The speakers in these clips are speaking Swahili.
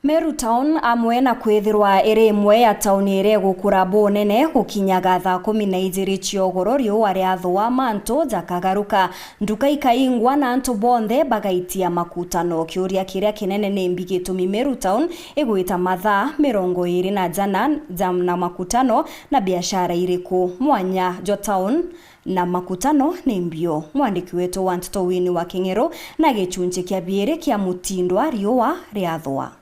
Meru Town amwe na kwithirwa iri imwe ya tauni ire gukura bonene gukinyaga thaa 12 ciogoro riua riathwa manto jakagaruka nduka ikaingwa na antu bonthe bagaitia makutano. Kiuria kiria kinene ni mbigitumi Meru Town igwita mathaa 20 na makutano na biashara iriku mwanya jo town na makutano ni mbio. Mwandiki wetu Wanto Wini wa King'ero na gichunje kia biere kia mutindwa riua riathwa.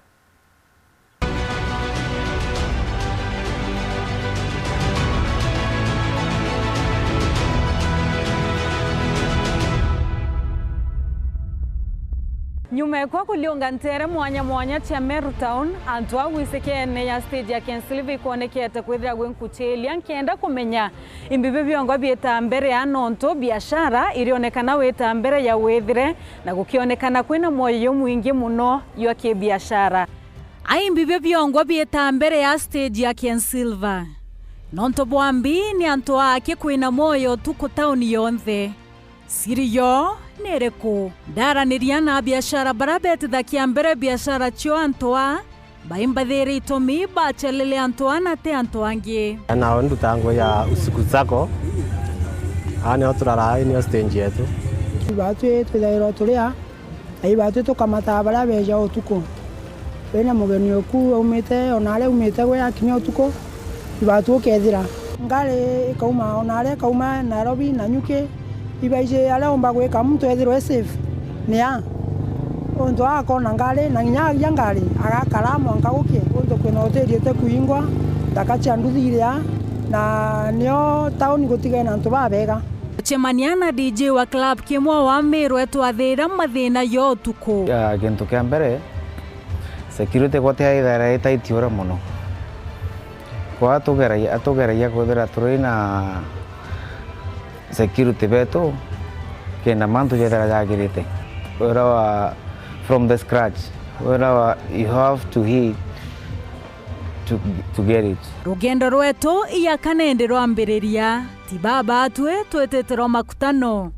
Nyuma kwa kuliunga ntere mwanya cha Meru Town antwa wisekene ya stage ya Kensilvi kuonekete kwithira gwenkuchelia nkenda kumenya imbibe byongo byeta mbere ya nonto biashara irionekana weta mbere ya wethire na gukionekana kwina moyo mwingi muno yo ke biashara. Ai imbibe byongo byeta mbere ya stage ya Kensilva nonto bwambi ni antwa ake kwina moyo tuko town yonthe siriyo nereko daraniria na biashara barabet dhakia mbere biashara chio antoa baimbathiri itomi bachelele antoa na te antoangie na ondu tango ya usiku zako ani oturara ni stage yetu batu twithairo turia ai batu tukamata barabeja utuko wena mugeni oku umite onale umite gwe akinya utuko batu kethira ngale ikauma onale kauma Nairobi na nyuke ibaije alaomba gweka mtu ethirwe safe nia onto akona ngale na nya ngale agakara mwanka gukie onto kwena hoteli ete kuingwa takacha nduthiria na nio town gutigena ntu babega chemaniana DJ wa club kimwa wa Meru etwathira mathina yo tuko ya gento kia mbere security gote aithara etaitiora muno kwa atugeragia kuthira turina security beto kena mantu jethara jagirite ora from the scratch ora you have to hit to get it. Rugendo rwetu iya kanende rwambiriria tibaba atwe twetetero makutano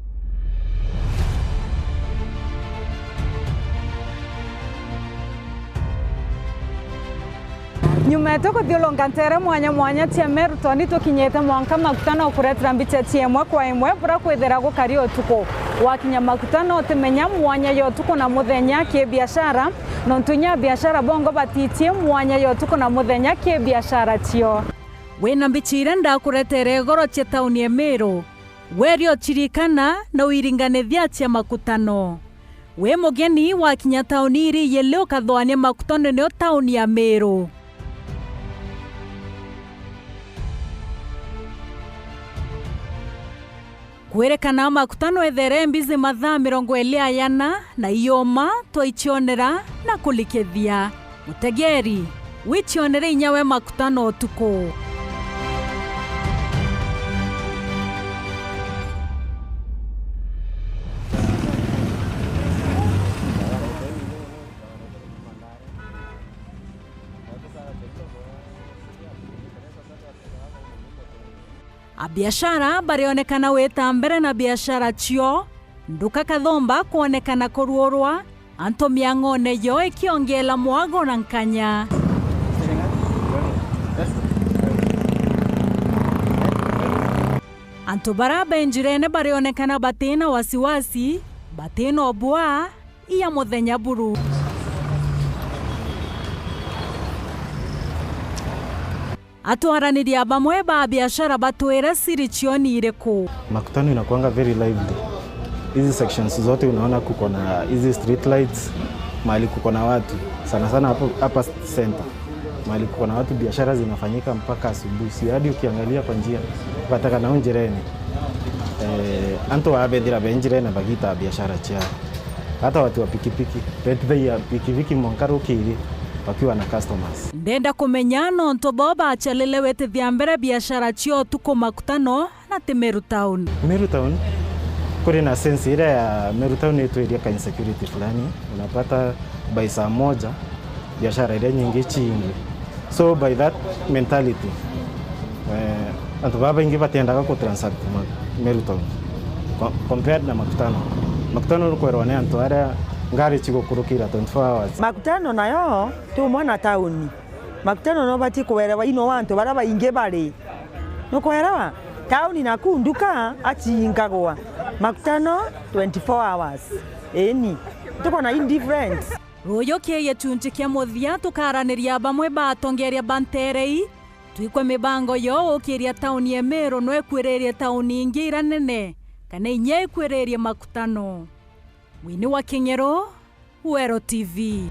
nyuma yetoko thiolonga ntere mwanya tia Meru Town tukinyete mwanka makutano kuretera mbicha tiemwe kwa imwe bura kwithira gukari otuko wakinya makutano temenya mwanya yotuko na muthenya ke biashara nontunya biashara bongo batitie mwanya yotuko na muthenya ke biashara tio wena mbichire ndakuretere goro che town ya Meru werio chirikana na uiringanithia tia makutano we mugeni wakinya town iri yeleo kathwania makutano ne town ya Meru kwerekana makutano ethere mbizi mathaa 20 na iyoma toichionera na kulikethia mutegeri wichionere inyawe makutano tuko biashara barionekana weta mbere na biashara chio nduka kathomba kuonekana kuruorwa anto miangone yo ikiongela mwago na nkanya anto baraba njirene barionekana batena wasiwasi batena obwa iya muthenya buru atwaraniria bamwe ba biashara batwera siri chioni ireko makutano inakuanga very lively. Hizi sections zote unaona kuko na hizi street lights mahali kuko na watu sana hapa center mahali kuko na watu biashara zinafanyika mpaka asubuhi hadi ukiangalia kwa njia bataka na onjereni anto wabedira benjirene bagita biashara chia hata watu wa pikipiki bethe ya pikipiki monkaro kiri wakiwa na customers ndenda kumenya nonto boba achalele wete thiambere biashara chio tuko makutano na te Meru Town kuri na sense ile ya Meru Town yetu ile ka insecurity fulani unapata by saa moja biashara ile nyingi chingi so by that mentality anto baba ingi batenda ko transact Meru Town compared na makutano uko rwane anto ara ngari chigukurukira 24 hours. Makutano nayo tu mwana tauni. Makutano no bati kuwerewa ino wantu bara bainge bari. No kuwerewa tauni na kunduka achingagwa. Makutano 24 hours. Eni tuko na indifference. Royo keye tunchi kia muthia tukaraniria bamwe batongeria banterei twikwe mibango yo ukiria tauni ya Meru no ekwirerie tauni ingi iranene kana inye ekwirerie Makutano. Wini wa King'ero, Wero TV.